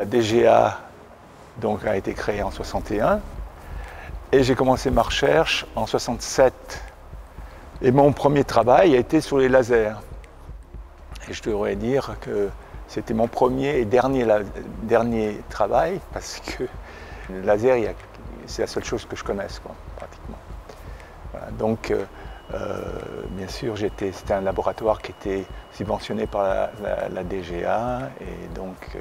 La DGA donc, a été créée en 61 et j'ai commencé ma recherche en 67. Et mon premier travail a été sur les lasers. Et je devrais dire que c'était mon premier et dernier travail parce que le laser, c'est la seule chose que je connaisse, quoi, pratiquement. Voilà, donc, bien sûr, c'était un laboratoire qui était subventionné par la DGA et donc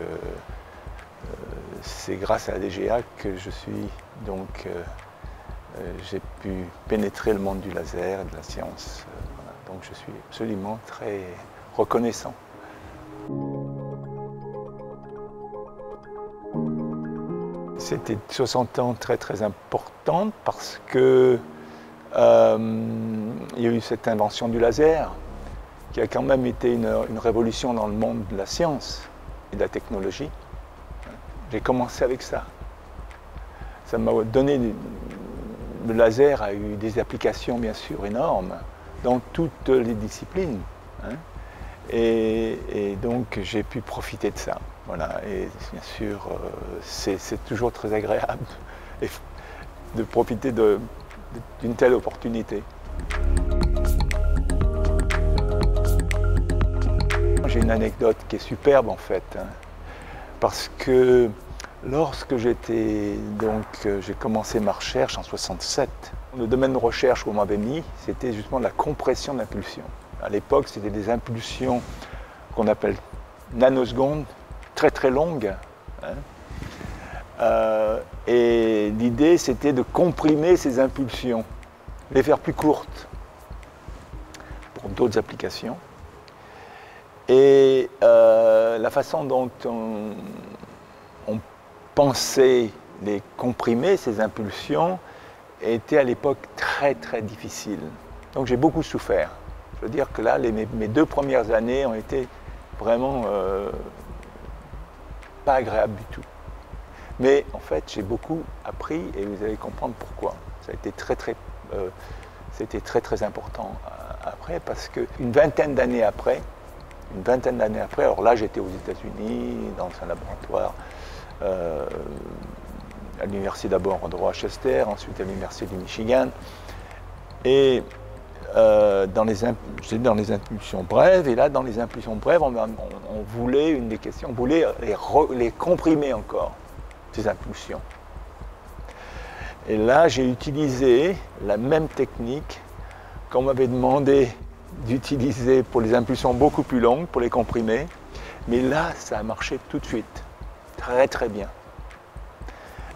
c'est grâce à la DGA que j'ai pu pénétrer le monde du laser et de la science. Voilà. Donc je suis absolument très reconnaissant. C'était 60 ans très importante parce que il y a eu cette invention du laser qui a quand même été une révolution dans le monde de la science et de la technologie. J'ai commencé avec ça. Ça m'a donné. Le laser a eu des applications bien sûr énormes dans toutes les disciplines. Hein, et donc j'ai pu profiter de ça. Voilà. Et bien sûr, c'est toujours très agréable de profiter d'une telle opportunité. J'ai une anecdote qui est superbe en fait, hein, parce que lorsque j'ai commencé ma recherche en 67, le domaine de recherche qu'on m'avait mis, c'était justement la compression d'impulsions. À l'époque, c'était des impulsions qu'on appelle nanosecondes, très longues. Hein. Et l'idée, c'était de comprimer ces impulsions, les faire plus courtes pour d'autres applications. Et la façon dont on pensait les comprimer, ces impulsions, était à l'époque très difficile. Donc j'ai beaucoup souffert. Je veux dire que là, mes 2 premières années ont été vraiment pas agréables du tout. Mais en fait, j'ai beaucoup appris et vous allez comprendre pourquoi. Ça a été c'était très important après, parce qu'une vingtaine d'années après, alors là j'étais aux États-Unis, dans un laboratoire, à l'université d'abord de Rochester, ensuite à l'université du Michigan, et j'étais dans les impulsions brèves, et là dans les impulsions brèves, on voulait, une des questions, on voulait les comprimer encore, ces impulsions. Et là j'ai utilisé la même technique qu'on m'avait demandé d'utiliser pour les impulsions beaucoup plus longues, pour les comprimer, mais là ça a marché tout de suite, très bien.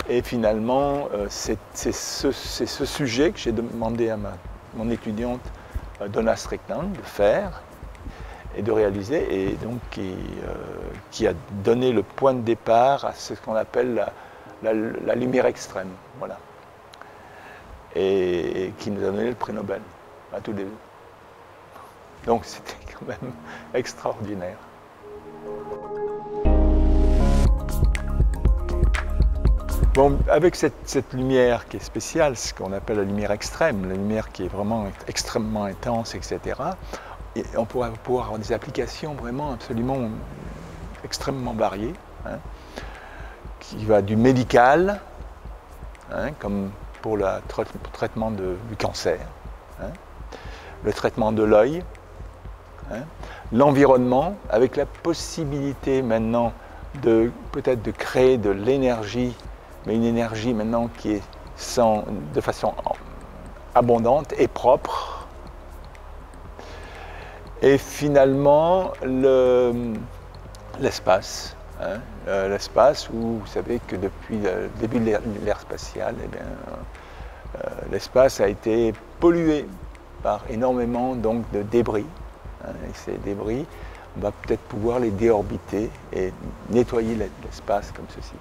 Et finalement, c'est ce sujet que j'ai demandé à mon étudiante Donna Strickland de faire et de réaliser, et donc qui a donné le point de départ à ce qu'on appelle la lumière extrême, voilà. Et qui nous a donné le prix Nobel à tous les deux. Donc c'était quand même extraordinaire. Bon, avec cette lumière qui est spéciale, ce qu'on appelle la lumière extrême, la lumière qui est vraiment extrêmement intense, etc., et on pourra pouvoir avoir des applications vraiment absolument extrêmement variées, hein, qui va du médical, hein, comme pour le traitement du cancer, hein, le traitement de l'œil, hein, l'environnement, avec la possibilité maintenant peut-être de créer de l'énergie, mais une énergie maintenant qui est de façon abondante et propre. Et finalement, l'espace. Hein, l'espace où vous savez que depuis le début de l'ère spatiale, eh bien, l'espace a été pollué par énormément donc, de débris. Hein, et ces débris, on va peut-être pouvoir les déorbiter et nettoyer l'espace comme ceci.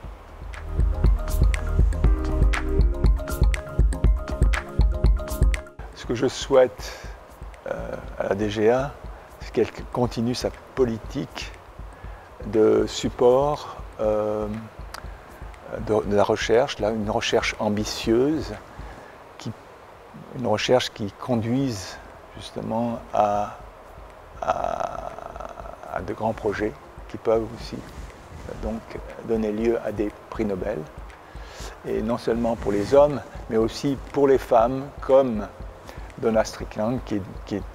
Ce que je souhaite à la DGA, c'est qu'elle continue sa politique de support de la recherche, là, une recherche ambitieuse, une recherche qui conduise justement à de grands projets qui peuvent aussi donc donné lieu à des prix Nobel. Et non seulement pour les hommes, mais aussi pour les femmes, comme Donna Strickland, qui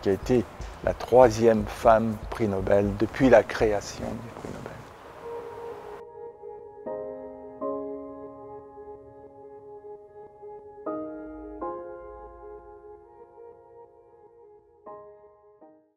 a été la 3e femme prix Nobel depuis la création du prix Nobel.